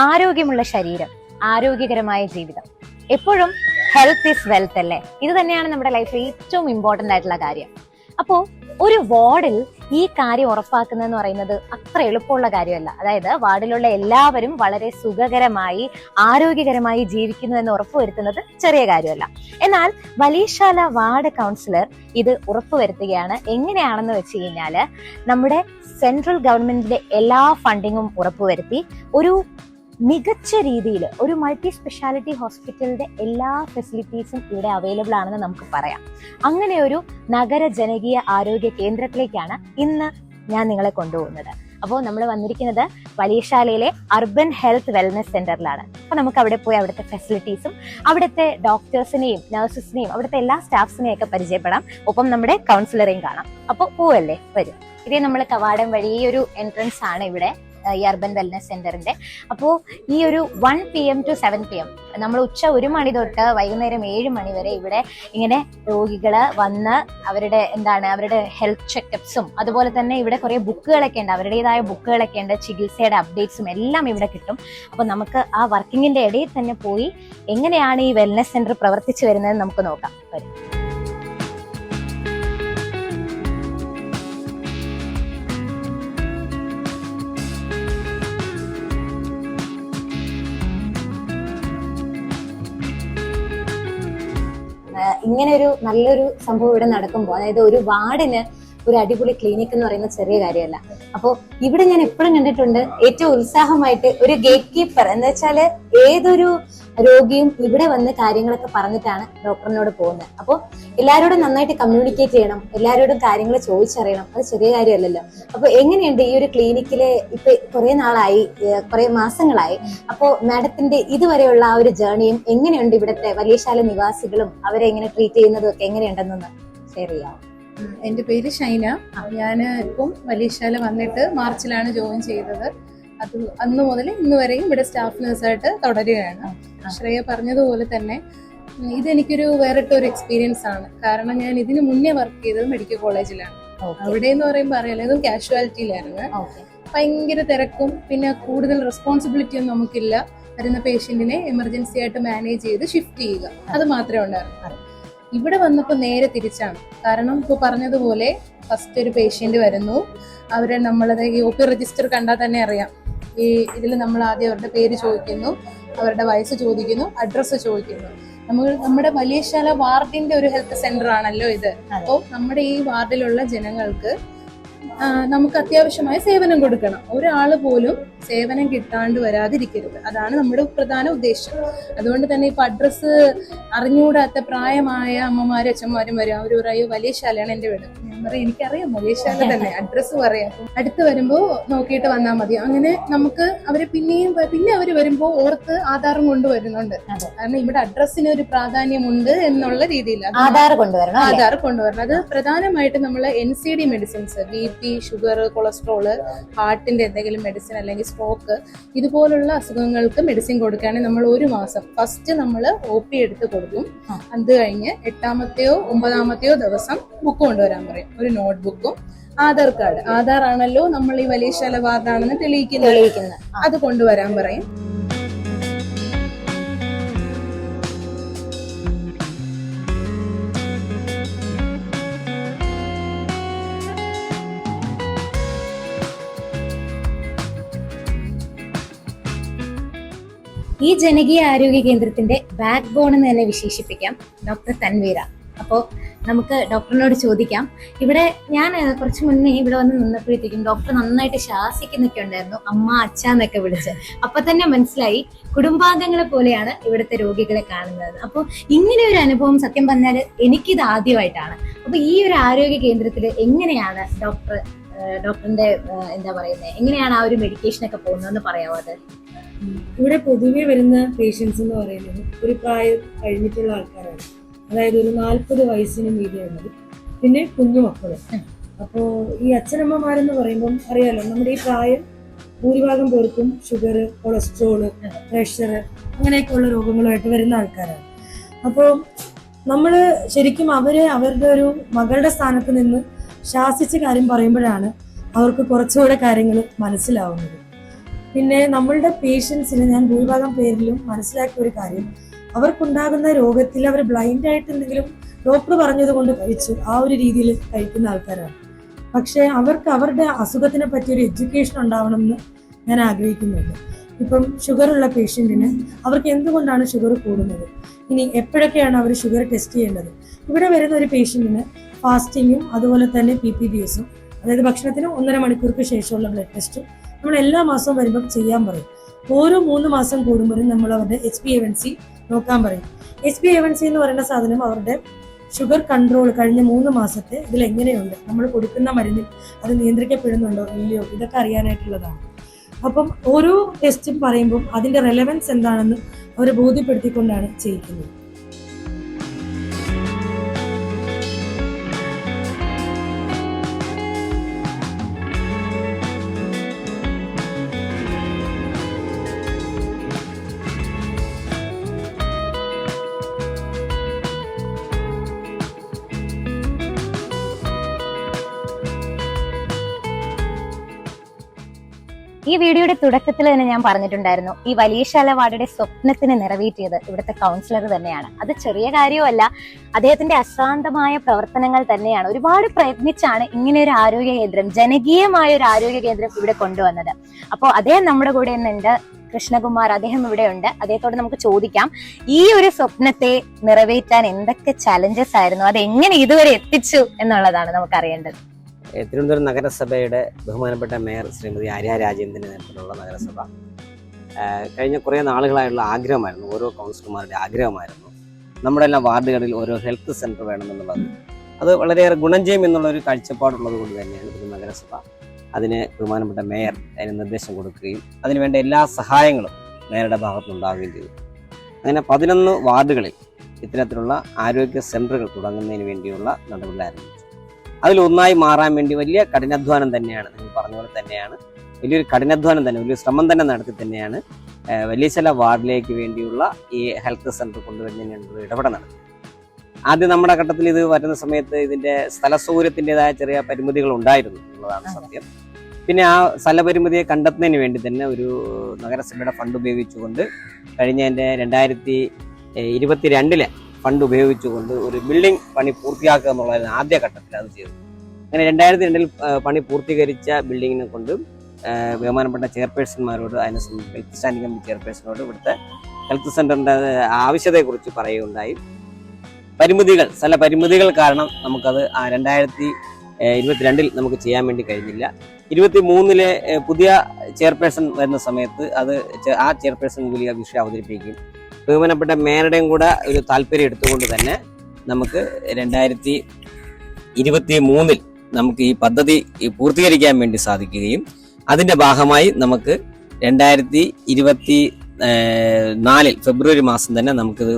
ആരോഗ്യമുള്ള ശരീരം, ആരോഗ്യകരമായ ജീവിതം. എപ്പോഴും ഹെൽത്ത് ഈസ് വെൽത്ത് അല്ലേ? ഇത് തന്നെയാണ് നമ്മുടെ ലൈഫിൽ ഏറ്റവും ഇമ്പോർട്ടൻ്റ് ആയിട്ടുള്ള കാര്യം. അപ്പോൾ ഒരു വാർഡിൽ ഈ കാര്യം ഉറപ്പാക്കുന്നതെന്ന് പറയുന്നത് അത്ര എളുപ്പമുള്ള കാര്യമല്ല. അതായത് വാർഡിലുള്ള എല്ലാവരും വളരെ സുഖകരമായി ആരോഗ്യകരമായി ജീവിക്കുന്നു എന്ന് ഉറപ്പുവരുത്തുന്നത് ചെറിയ കാര്യമല്ല. എന്നാൽ വലിയശാല വാർഡ് കൗൺസിലർ ഇത് ഉറപ്പുവരുത്തുകയാണ്. എങ്ങനെയാണെന്ന് വെച്ച് കഴിഞ്ഞാല് നമ്മുടെ സെൻട്രൽ ഗവൺമെന്റിന്റെ എല്ലാ ഫണ്ടിങ്ങും ഉറപ്പുവരുത്തി ഒരു മികച്ച രീതിയിൽ ഒരു മൾട്ടി സ്പെഷ്യാലിറ്റി ഹോസ്പിറ്റലിന്റെ എല്ലാ ഫെസിലിറ്റീസും ഇവിടെ അവൈലബിൾ ആണെന്ന് നമുക്ക് പറയാം. അങ്ങനെ ഒരു നഗര ജനകീയ ആരോഗ്യ കേന്ദ്രത്തിലേക്കാണ് ഇന്ന് ഞാൻ നിങ്ങളെ കൊണ്ടുപോകുന്നത്. അപ്പോൾ നമ്മൾ വന്നിരിക്കുന്നത് വലിയശാലയിലെ അർബൻ ഹെൽത്ത് വെൽനസ് സെന്ററിലാണ്. അപ്പോൾ നമുക്ക് അവിടെ പോയി അവിടുത്തെ ഫെസിലിറ്റീസും അവിടുത്തെ ഡോക്ടേഴ്സിനെയും നഴ്സസിനെയും അവിടുത്തെ എല്ലാ സ്റ്റാഫ്സിനെയും ഒക്കെ പരിചയപ്പെടാം. ഒപ്പം നമ്മുടെ കൗൺസിലറെയും കാണാം. അപ്പോൾ പോവല്ലേ, വരും. ഇതേ നമ്മൾ കവാടം വഴി ഈ ഒരു എൻട്രൻസ് ആണ് ഇവിടെ ഈ അർബൻ വെൽനസ് സെന്ററിന്റെ. അപ്പോൾ ഈ ഒരു 1 PM to 7 PM നമ്മൾ ഉച്ച 1 മണി തൊട്ട് വൈകുന്നേരം 7 മണി വരെ ഇവിടെ ഇങ്ങനെ രോഗികള് വന്ന് അവരുടെ ഹെൽത്ത് ചെക്കപ്സും അതുപോലെ തന്നെ ഇവിടെ കുറെ ബുക്കുകളൊക്കെ ഉണ്ട്, അവരുടേതായ ബുക്കുകളൊക്കെ ഉണ്ട്, ചികിത്സയുടെ അപ്ഡേറ്റ്സും എല്ലാം ഇവിടെ കിട്ടും. അപ്പോൾ നമുക്ക് ആ വർക്കിങ്ങിന്റെ ഇടയിൽ തന്നെ പോയി എങ്ങനെയാണ് ഈ വെൽനസ് സെന്റർ പ്രവർത്തിച്ചു വരുന്നത് നമുക്ക് നോക്കാം. വരും. ഇങ്ങനെ ഒരു നല്ലൊരു സംഭവം ഇവിടെ നടക്കുമ്പോൾ, അതായത് ഒരു വാർഡിന് ഒരു അടിപൊളി ക്ലിനിക് എന്ന് പറയുന്ന ചെറിയ കാര്യമല്ല. അപ്പോൾ ഇവിടെ ഞാൻ എപ്പോഴും കണ്ടിട്ടുണ്ട് ഏറ്റവും ഉത്സാഹമായിട്ട് ഒരു ഗേറ്റ് കീപ്പർ എന്ന് വെച്ചാല് ഏതൊരു രോഗിയും ഇവിടെ വന്ന് കാര്യങ്ങളൊക്കെ പറഞ്ഞിട്ടാണ് ഡോക്ടറിനോട് പോകുന്നത്. അപ്പോൾ എല്ലാവരോടും നന്നായിട്ട് കമ്മ്യൂണിക്കേറ്റ് ചെയ്യണം, എല്ലാവരോടും കാര്യങ്ങൾ ചോദിച്ചറിയണം. അത് ചെറിയ കാര്യമല്ലല്ലോ. അപ്പൊ എങ്ങനെയുണ്ട് ഈ ഒരു ക്ലിനിക്കില് ഇപ്പൊ കുറെ നാളായി, കുറെ മാസങ്ങളായി. അപ്പോൾ മാഡത്തിന്റെ ഇതുവരെയുള്ള ആ ഒരു ജേർണിയും എങ്ങനെയുണ്ട്, ഇവിടുത്തെ വലിയശാല നിവാസികളും അവരെ എങ്ങനെ ട്രീറ്റ് ചെയ്യുന്നതും ഒക്കെ എങ്ങനെയുണ്ടെന്നൊന്ന് ഷെയർ ചെയ്യാം. എൻ്റെ പേര് ഷൈന. ഞാൻ ഇപ്പം വലിയശാല വന്നിട്ട് മാർച്ചിലാണ് ജോയിൻ ചെയ്തത്. അത് അന്ന് മുതൽ ഇന്ന് വരെയും ഇവിടെ സ്റ്റാഫ് നഴ്സായിട്ട് തുടരുകയാണ്. ശ്രേയ പറഞ്ഞതുപോലെ തന്നെ ഇതെനിക്കൊരു വേറിട്ടൊരു എക്സ്പീരിയൻസ് ആണ്. കാരണം ഞാൻ ഇതിന് മുന്നേ വർക്ക് ചെയ്തത് മെഡിക്കൽ കോളേജിലാണ്. അവിടെ എന്ന് പറയുമ്പോൾ അറിയാലോ, ഇതും കാഷ്വാലിറ്റിയിലായിരുന്നു. ഭയങ്കര തിരക്കും പിന്നെ കൂടുതൽ റെസ്പോൺസിബിലിറ്റി ഒന്നും നമുക്കില്ല. വരുന്ന പേഷ്യന്റിനെ എമർജൻസി ആയിട്ട് മാനേജ് ചെയ്ത് ഷിഫ്റ്റ് ചെയ്യുക, അത് മാത്രമേ ഉണ്ടായിരുന്നു. ഇവിടെ വന്നപ്പോൾ നേരെ തിരിച്ചാണ്. കാരണം ഇപ്പോൾ പറഞ്ഞതുപോലെ ഫസ്റ്റ് ഒരു പേഷ്യന്റ് വരുന്നു, അവരെ നമ്മളത് ഈ OP രജിസ്റ്റർ കണ്ടാൽ തന്നെ അറിയാം. ഈ ഇതിൽ നമ്മൾ ആദ്യം അവരുടെ പേര് ചോദിക്കുന്നു, അവരുടെ വയസ്സ് ചോദിക്കുന്നു, അഡ്രസ്സ് ചോദിക്കുന്നു. നമ്മുടെ വലിയശാല വാർഡിന്റെ ഒരു ഹെൽത്ത് സെന്റർ ആണല്ലോ ഇത്. അപ്പോൾ നമ്മുടെ ഈ വാർഡിലുള്ള ജനങ്ങൾക്ക് നമുക്ക് അത്യാവശ്യമായ സേവനം കൊടുക്കണം. ഒരാൾ പോലും സേവനം കിട്ടാണ്ട് വരാതിരിക്കരുത്. അതാണ് നമ്മുടെ പ്രധാന ഉദ്ദേശം. അതുകൊണ്ട് തന്നെ ഇപ്പൊ അഡ്രസ്സ് അറിഞ്ഞുകൂടാത്ത പ്രായമായ അമ്മമാരും അച്ഛന്മാരും വരും. അവർ പറയും വലിയശാലയാണ് എൻ്റെ വീട്. ഞാൻ പറയും എനിക്കറിയാം വലിയശാല തന്നെ, അഡ്രസ്സ് പറയാം, അടുത്ത് വരുമ്പോ നോക്കിയിട്ട് വന്നാൽ മതി. അങ്ങനെ നമുക്ക് അവരെ പിന്നെ അവർ വരുമ്പോ ഓർത്ത് ആധാറും കൊണ്ടുവരുന്നുണ്ട്. കാരണം ഇവിടെ അഡ്രസ്സിന് ഒരു പ്രാധാന്യമുണ്ട് എന്നുള്ള രീതിയിൽ ആധാർ കൊണ്ടുവരണം. അത് പ്രധാനമായിട്ട് നമ്മൾ NCD medicines, BP, sugar, cholesterol, ഹാർട്ടിന്റെ എന്തെങ്കിലും മെഡിസിൻ അല്ലെങ്കിൽ സ്ട്രോക്ക്, ഇതുപോലുള്ള അസുഖങ്ങൾക്ക് മെഡിസിൻ കൊടുക്കുകയാണെങ്കിൽ നമ്മൾ 1 മാസം ഫസ്റ്റ് നമ്മൾ OP എടുത്ത് കൊടുക്കും. അത് കഴിഞ്ഞ് 8-ാമത്തെയോ 9-ാമത്തെയോ ദിവസം ബുക്ക് കൊണ്ടുവരാൻ പറയും. ഒരു നോട്ട് ബുക്കും ആധാർ കാർഡ്, ആധാർ ആണല്ലോ നമ്മൾ ഈ വലിയശാല വാർഡാണെന്ന് തെളിയിക്കുന്നത്, അത് കൊണ്ടുവരാൻ പറയും. ഈ ജനകീയ ആരോഗ്യ കേന്ദ്രത്തിന്റെ ബാക്ക് ബോൺ എന്ന് തന്നെ വിശേഷിപ്പിക്കാം ഡോക്ടർ തൻവീര. അപ്പോൾ നമുക്ക് ഡോക്ടറിനോട് ചോദിക്കാം. ഇവിടെ ഞാൻ കുറച്ച് മുന്നേ ഇവിടെ വന്ന് നിന്നപ്പോഴത്തേക്കും ഡോക്ടർ നന്നായിട്ട് ശാസിക്കുന്നൊക്കെ ഉണ്ടായിരുന്നു, അമ്മ അച്ഛ എന്നൊക്കെ വിളിച്ച്. അപ്പൊ തന്നെ മനസ്സിലായി കുടുംബാംഗങ്ങളെ പോലെയാണ് ഇവിടുത്തെ രോഗികളെ കാണുന്നത്. അപ്പോൾ ഇങ്ങനെ ഒരു അനുഭവം സത്യം പറഞ്ഞാൽ എനിക്കിത് ആദ്യമായിട്ടാണ്. അപ്പൊ ഈ ഒരു ആരോഗ്യ കേന്ദ്രത്തിൽ എങ്ങനെയാണ് ഡോക്ടറിന്റെ എന്താ പറയുന്നത്, എങ്ങനെയാണ് ആ ഒരു മെഡിക്കേഷൻ ഒക്കെ പോകുന്നതെന്ന് പറയാമോ? അത് ഇവിടെ പൊതുവെ വരുന്ന പേഷ്യൻസ് എന്ന് പറയുന്നത് ഒരു പ്രായം കഴിഞ്ഞിട്ടുള്ള ആൾക്കാരാണ്. അതായത് ഒരു 40 വയസ്സിന് മീതെയുള്ളത്, പിന്നെ കുഞ്ഞുമക്കളും. അപ്പോൾ ഈ അച്ഛനമ്മമാരെന്ന് പറയുമ്പം അറിയാലോ, നമ്മുടെ ഈ പ്രായം ഭൂരിഭാഗം പേർക്കും ഷുഗർ, കൊളസ്ട്രോള്, പ്രഷർ അങ്ങനെയൊക്കെയുള്ള രോഗങ്ങളുമായിട്ട് വരുന്ന ആൾക്കാരാണ്. അപ്പോൾ നമ്മൾ ശരിക്കും അവരുടെ ഒരു മകളുടെ സ്ഥാനത്ത് നിന്ന് ശാസിച്ച കാര്യം പറയുമ്പോഴാണ് അവർക്ക് കുറച്ചുകൂടെ കാര്യങ്ങൾ മനസ്സിലാവുന്നത്. പിന്നെ നമ്മളുടെ പേഷ്യൻസിന് ഞാൻ ഭൂരിഭാഗം പേരിലും മനസ്സിലാക്കിയ ഒരു കാര്യം, അവർക്കുണ്ടാകുന്ന രോഗത്തിൽ അവർ ബ്ലൈൻഡ് ആയിട്ട് എന്തെങ്കിലും ഡോക്ടർ പറഞ്ഞത് കൊണ്ട് കഴിച്ചു ആ ഒരു രീതിയിൽ കഴിക്കുന്ന ആൾക്കാരാണ്. പക്ഷേ അവർക്ക് അവരുടെ അസുഖത്തിനെ പറ്റി ഒരു എഡ്യൂക്കേഷൻ ഉണ്ടാവണം എന്ന് ഞാൻ ആഗ്രഹിക്കുന്നുണ്ട്. ഇപ്പം ഷുഗറുള്ള പേഷ്യൻറ്റിന് അവർക്ക് എന്തുകൊണ്ടാണ് ഷുഗർ കൂടുന്നത്, ഇനി എപ്പോഴൊക്കെയാണ് അവർ ഷുഗർ ടെസ്റ്റ് ചെയ്യേണ്ടത്. ഇവിടെ വരുന്ന ഒരു പേഷ്യൻറ്റിന് ഫാസ്റ്റിങ്ങും അതുപോലെ തന്നെ PPBS-ഉം, അതായത് ഭക്ഷണത്തിന് 1.5 മണിക്കൂർക്ക് ശേഷമുള്ള ബ്ലഡ് ടെസ്റ്റും നമ്മൾ എല്ലാ മാസവും വരുമ്പം ചെയ്യാൻ പറയും. ഓരോ 3 മാസം കൂടുമ്പോഴും നമ്മൾ അവരുടെ HbA1c നോക്കാൻ പറയും. HbA1c എന്ന് പറയുന്ന സാധനം അവരുടെ ഷുഗർ കൺട്രോൾ കഴിഞ്ഞ 3 മാസത്തെ ഇതിൽ എങ്ങനെയുണ്ട്, നമ്മൾ കൊടുക്കുന്ന മരുന്നിൽ അത് നിയന്ത്രിക്കപ്പെടുന്നുണ്ടോ ഇല്ലയോ, ഇതൊക്കെ അറിയാനായിട്ടുള്ളതാണ്. അപ്പം ഓരോ ടെസ്റ്റും പറയുമ്പം അതിൻ്റെ റെലവൻസ് എന്താണെന്ന് അവരെ ബോധ്യപ്പെടുത്തിക്കൊണ്ടാണ് ചെയ്യിക്കുന്നത്. ഈ വീഡിയോയുടെ തുടക്കത്തിൽ തന്നെ ഞാൻ പറഞ്ഞിട്ടുണ്ടായിരുന്നു, ഈ വലിയശാല വാർഡുടെ സ്വപ്നത്തിന് നിറവേറ്റിയത് ഇവിടുത്തെ കൗൺസിലർ തന്നെയാണ്. അത് ചെറിയ കാര്യമല്ല, അദ്ദേഹത്തിന്റെ അശ്രാന്തമായ പ്രവർത്തനങ്ങൾ തന്നെയാണ്. ഒരുപാട് പ്രയത്നിച്ചാണ് ഇങ്ങനെ ഒരു ആരോഗ്യ കേന്ദ്രം, ജനകീയമായ ഒരു ആരോഗ്യ കേന്ദ്രം ഇവിടെ കൊണ്ടുവന്നത്. അപ്പോൾ അദ്ദേഹം നമ്മുടെ കൂടെ ഇന്നുണ്ട്, കൃഷ്ണകുമാർ, അദ്ദേഹം ഇവിടെ ഉണ്ട്. അദ്ദേഹത്തോട് നമുക്ക് ചോദിക്കാം, ഈ ഒരു സ്വപ്നത്തെ നിറവേറ്റാൻ എന്തൊക്കെ ചലഞ്ചസ് ആയിരുന്നു, അത് എങ്ങനെ ഇതുവരെ എത്തിച്ചു എന്നുള്ളതാണ് നമുക്ക് അറിയേണ്ടത്. തിരുവനന്തപുരം നഗരസഭയുടെ ബഹുമാനപ്പെട്ട മേയർ ശ്രീമതി ആര്യ രാജേന്ദ്രന്റെ നേതൃത്വത്തിലുള്ള നഗരസഭ കഴിഞ്ഞ കുറേ നാളുകളായുള്ള ആഗ്രഹമായിരുന്നു, ഓരോ കൗൺസിലർമാരുടെ ആഗ്രഹമായിരുന്നു നമ്മുടെ എല്ലാം വാർഡുകളിൽ ഓരോ ഹെൽത്ത് സെന്റർ വേണമെന്നുള്ളത്. അത് വളരെയേറെ ഗുണം ചെയ്യും എന്നുള്ളൊരു കാഴ്ചപ്പാടുള്ളത് കൊണ്ട് തന്നെയാണ് തിരുവനന്തപുരം നഗരസഭ അതിന് ബഹുമാനപ്പെട്ട മേയർ അതിന് നിർദ്ദേശം കൊടുക്കുകയും അതിനുവേണ്ട എല്ലാ സഹായങ്ങളും മേയറുടെ ഭാഗത്തുനിന്നുണ്ടാവുകയും ചെയ്തു. അങ്ങനെ 11 വാർഡുകളിൽ ഇത്തരത്തിലുള്ള ആരോഗ്യ സെന്ററുകൾ തുടങ്ങുന്നതിന് വേണ്ടിയുള്ള നടപടികൾ ആരംഭിച്ചു. അതിലൊന്നായി മാറാൻ വേണ്ടി വലിയ കഠിനാധ്വാനം തന്നെയാണ്, നിങ്ങൾ പറഞ്ഞ പോലെ തന്നെയാണ്, വലിയൊരു കഠിനാധ്വാനം തന്നെ, വലിയൊരു ശ്രമം തന്നെ നടത്തി തന്നെയാണ് വലിയശാല വാർഡിലേക്ക് വേണ്ടിയുള്ള ഈ ഹെൽത്ത് സെന്റർ കൊണ്ടുവരുന്നതിന് വേണ്ടിയുള്ള ഇടപെടൽ നടത്തി. ആദ്യം നമ്മുടെ ഘട്ടത്തിൽ ഇത് വരുന്ന സമയത്ത് ഇതിന്റെ സ്ഥല സൗകര്യത്തിൻ്റെതായ ചെറിയ പരിമിതികൾ ഉണ്ടായിരുന്നു എന്നുള്ളതാണ് സത്യം. പിന്നെ ആ സ്ഥലപരിമിതിയെ കണ്ടെത്തുന്നതിന് വേണ്ടി തന്നെ ഒരു നഗരസഭയുടെ ഫണ്ട് ഉപയോഗിച്ചുകൊണ്ട് കഴിഞ്ഞ 2022 ഫണ്ട് ഉപയോഗിച്ചുകൊണ്ട് ഒരു ബിൽഡിംഗ് പണി പൂർത്തിയാക്കുക എന്നുള്ളതായിരുന്നു ആദ്യ ഘട്ടത്തിൽ അത് ചെയ്തു. അങ്ങനെ 2002 പണി പൂർത്തീകരിച്ച ബിൽഡിങ്ങിനെ കൊണ്ട് ബഹുമാനപ്പെട്ട ചെയർപേഴ്സൺമാരോട്, അതിനെ ഹെൽത്ത് സ്റ്റാൻഡിംഗ് കമ്മിറ്റി ചെയർപേഴ്സണോട് ഇവിടുത്തെ ഹെൽത്ത് സെന്ററിന്റെ ആവശ്യതയെക്കുറിച്ച് പറയുകയുണ്ടായി. സ്ഥല പരിമിതികൾ കാരണം നമുക്കത് 2022 നമുക്ക് ചെയ്യാൻ വേണ്ടി കഴിഞ്ഞില്ല. 23 പുതിയ ചെയർപേഴ്സൺ വരുന്ന സമയത്ത് ആ ചെയർപേഴ്സൺ മുമ്പിൽ ആ വിഷയം അവതരിപ്പിക്കും. ബഹുമാനപ്പെട്ട മേയറുടെയും കൂടെ ഒരു താല്പര്യം എടുത്തുകൊണ്ട് തന്നെ നമുക്ക് 2023 നമുക്ക് ഈ പദ്ധതി പൂർത്തീകരിക്കാൻ വേണ്ടി സാധിക്കുകയും അതിന്റെ ഭാഗമായി നമുക്ക് 2024 ഫെബ്രുവരി മാസം തന്നെ നമുക്കിത്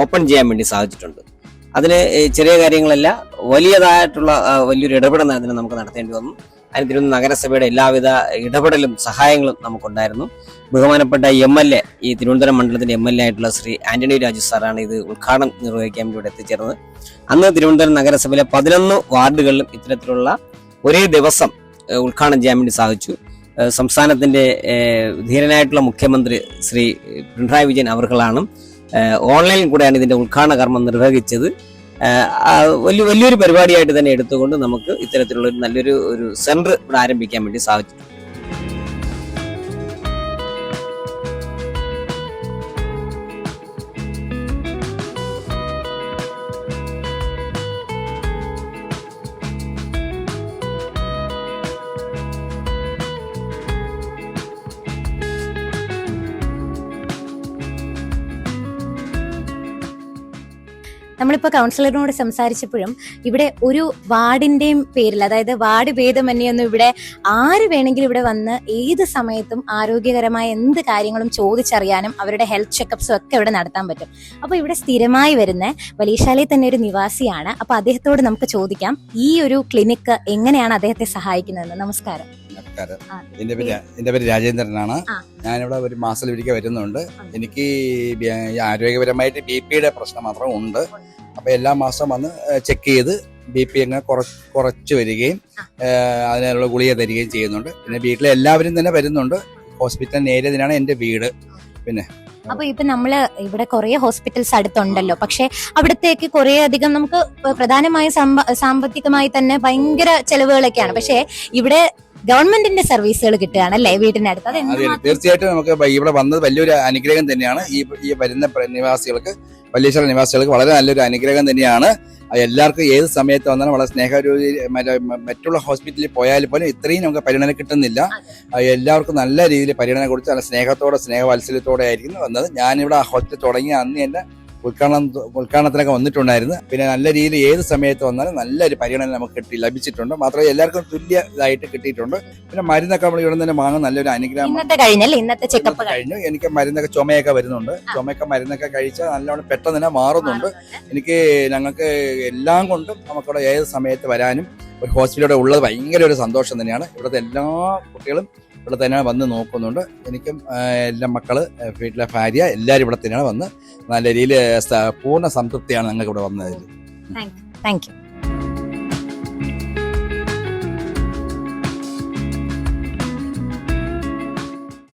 ഓപ്പൺ ചെയ്യാൻ വേണ്ടി സാധിച്ചിട്ടുണ്ട്. അതിന് ചെറിയ കാര്യങ്ങളല്ല, വലിയതായിട്ടുള്ള വലിയൊരു ഇടപെടൽ അതിന് നമുക്ക് നടത്തേണ്ടി വന്നു. അതിന് തിരുവനന്തപുരം നഗരസഭയുടെ എല്ലാവിധ ഇടപെടലും സഹായങ്ങളും നമുക്കുണ്ടായിരുന്നു. ബഹുമാനപ്പെട്ട MLA, ഈ തിരുവനന്തപുരം മണ്ഡലത്തിന്റെ MLA ആയിട്ടുള്ള ശ്രീ ആന്റണി രാജു സാറാണ് ഇത് ഉദ്ഘാടനം നിർവഹിക്കാൻ വേണ്ടി ഇവിടെ എത്തിച്ചേർന്നത്. അന്ന് തിരുവനന്തപുരം നഗരസഭയിലെ 11 വാർഡുകളിലും ഇത്തരത്തിലുള്ള ഒരേ ദിവസം ഉദ്ഘാടനം ചെയ്യാൻ വേണ്ടി സാധിച്ചു. സംസ്ഥാനത്തിന്റെ ധീരനായിട്ടുള്ള മുഖ്യമന്ത്രി ശ്രീ പിണറായി വിജയൻ അവർകളാണ് ഓൺലൈനിൽ കൂടെയാണ് ഇതിന്റെ ഉദ്ഘാടന കർമ്മം നിർവഹിച്ചത്. വലിയൊരു പരിപാടിയായിട്ട് തന്നെ എടുത്തുകൊണ്ട് നമുക്ക് ഇത്തരത്തിലുള്ള നല്ലൊരു സെന്റർ ഇവിടെ ആരംഭിക്കാൻ വേണ്ടി സാധിച്ചു. നമ്മളിപ്പോൾ കൗൺസിലറിനോട് സംസാരിച്ചപ്പോഴും ഇവിടെ ഒരു വാർഡിന്റെയും പേരിൽ, അതായത് വാർഡ് ഭേദമന്യൊന്നും ഇവിടെ ആര് വേണമെങ്കിലും ഇവിടെ വന്ന് ഏത് സമയത്തും ആരോഗ്യകരമായ എന്ത് കാര്യങ്ങളും ചോദിച്ചറിയാനും അവരുടെ ഹെൽത്ത് ചെക്കപ്സും ഒക്കെ ഇവിടെ നടത്താൻ പറ്റും. അപ്പോൾ ഇവിടെ സ്ഥിരമായി വരുന്ന വലിയശാലയിൽ തന്നെ ഒരു നിവാസിയാണ്. അപ്പോൾ അദ്ദേഹത്തോട് നമുക്ക് ചോദിക്കാം ഈ ഒരു ക്ലിനിക്ക് എങ്ങനെയാണ് അദ്ദേഹത്തെ സഹായിക്കുന്നതെന്ന്. നമസ്കാരം. എന്റെ പേര് രാജേന്ദ്രനാണ്. ഞാനിവിടെ ഒരു മാസത്തിലൊരിക്കൽ വരുന്നുണ്ട്. എനിക്ക് ആരോഗ്യപരമായിട്ട് BP യുടെ പ്രശ്നം മാത്രം ഉണ്ട്. അപ്പൊ എല്ലാ മാസവും വന്ന് ചെക്ക് ചെയ്ത് BP അങ്ങ് കുറച്ച് വരികയും അതിനുള്ള ഗുളിക തരികയും ചെയ്യുന്നുണ്ട്. പിന്നെ വീട്ടിലെ എല്ലാവരും തന്നെ വരുന്നുണ്ട്. ഹോസ്പിറ്റലിന് ഏരിയ തന്നെയാണ് എൻ്റെ വീട്. പിന്നെ അപ്പൊ ഇപ്പൊ നമ്മള് ഇവിടെ കുറെ ഹോസ്പിറ്റൽസ് അടുത്തുണ്ടല്ലോ, പക്ഷെ അവിടത്തേക്ക് കുറെ അധികം നമുക്ക് പ്രധാനമായും സാമ്പത്തികമായി തന്നെ ഭയങ്കര ചെലവുകളൊക്കെയാണ്. പക്ഷെ ഇവിടെ ഗവൺമെന്റിന്റെ സർവീസുകൾ കിട്ടുകയാണല്ലേ വീടിനടുത്ത്. അത് അതെ, തീർച്ചയായിട്ടും നമുക്ക് ഇവിടെ വന്നത് വലിയൊരു അനുഗ്രഹം തന്നെയാണ്. ഈ വരുന്ന നിവാസികൾക്ക്, വല്യേശ്വര നിവാസികൾക്ക് വളരെ നല്ലൊരു അനുഗ്രഹം തന്നെയാണ്. എല്ലാവർക്കും ഏത് സമയത്ത് വന്നാലും വളരെ സ്നേഹരൂപി, മറ്റുള്ള ഹോസ്പിറ്റലിൽ പോയാലും പോലും ഇത്രയും നമുക്ക് പരിഗണന കിട്ടുന്നില്ല. എല്ലാവർക്കും നല്ല രീതിയിൽ പരിഗണന കൊടുത്ത് നല്ല സ്നേഹത്തോടെ, സ്നേഹവാത്സല്യത്തോടെ ആയിരിക്കുന്നു വന്നത്. ഞാനിവിടെ ആ ഹോസ്പിറ്റൽ തുടങ്ങിയ അന്ന് എൻ്റെ ഉദ്ഘാടനത്തിനൊക്കെ വന്നിട്ടുണ്ടായിരുന്നു. പിന്നെ നല്ല രീതിയിൽ ഏത് സമയത്ത് വന്നാലും നല്ലൊരു പരിഗണന നമുക്ക് ലഭിച്ചിട്ടുണ്ട്. മാത്രമല്ല എല്ലാവർക്കും തുല്യ ഇതായിട്ട് കിട്ടിയിട്ടുണ്ട്. പിന്നെ മരുന്നൊക്കെ നമ്മൾ ഇവിടെ തന്നെ വാങ്ങാൻ നല്ലൊരു അനുഗ്രഹം ഇന്നത്തെ ചെക്കപ്പ് കഴിഞ്ഞു. എനിക്ക് മരുന്നൊക്കെ ചുമയൊക്കെ വരുന്നുണ്ട്. ചുമയൊക്കെ മരുന്നൊക്കെ കഴിച്ചാൽ നല്ലോണം പെട്ടെന്ന് തന്നെ മാറുന്നുണ്ട്. ഞങ്ങൾക്ക് എല്ലാം കൊണ്ടും നമുക്കിവിടെ ഏത് സമയത്ത് വരാനും ഒരു ഹോസ്പിറ്റലിലൂടെ ഉള്ളത് ഭയങ്കര ഒരു സന്തോഷം തന്നെയാണ്. ഇവിടുത്തെ എല്ലാ കുട്ടികളും ഇവിടെ തന്നെയാണ് വന്ന് നോക്കുന്നുണ്ട്. എനിക്കും എല്ലാ മക്കള്, വീട്ടിലെ ഭാര്യ എല്ലാവരും ഇവിടെ തന്നെയാണ് വന്ന് നല്ല രീതിയിൽ പൂർണ്ണ സംതൃപ്തിയാണ് ഞങ്ങൾക്ക് ഇവിടെ വന്നതിൽ. Thank you.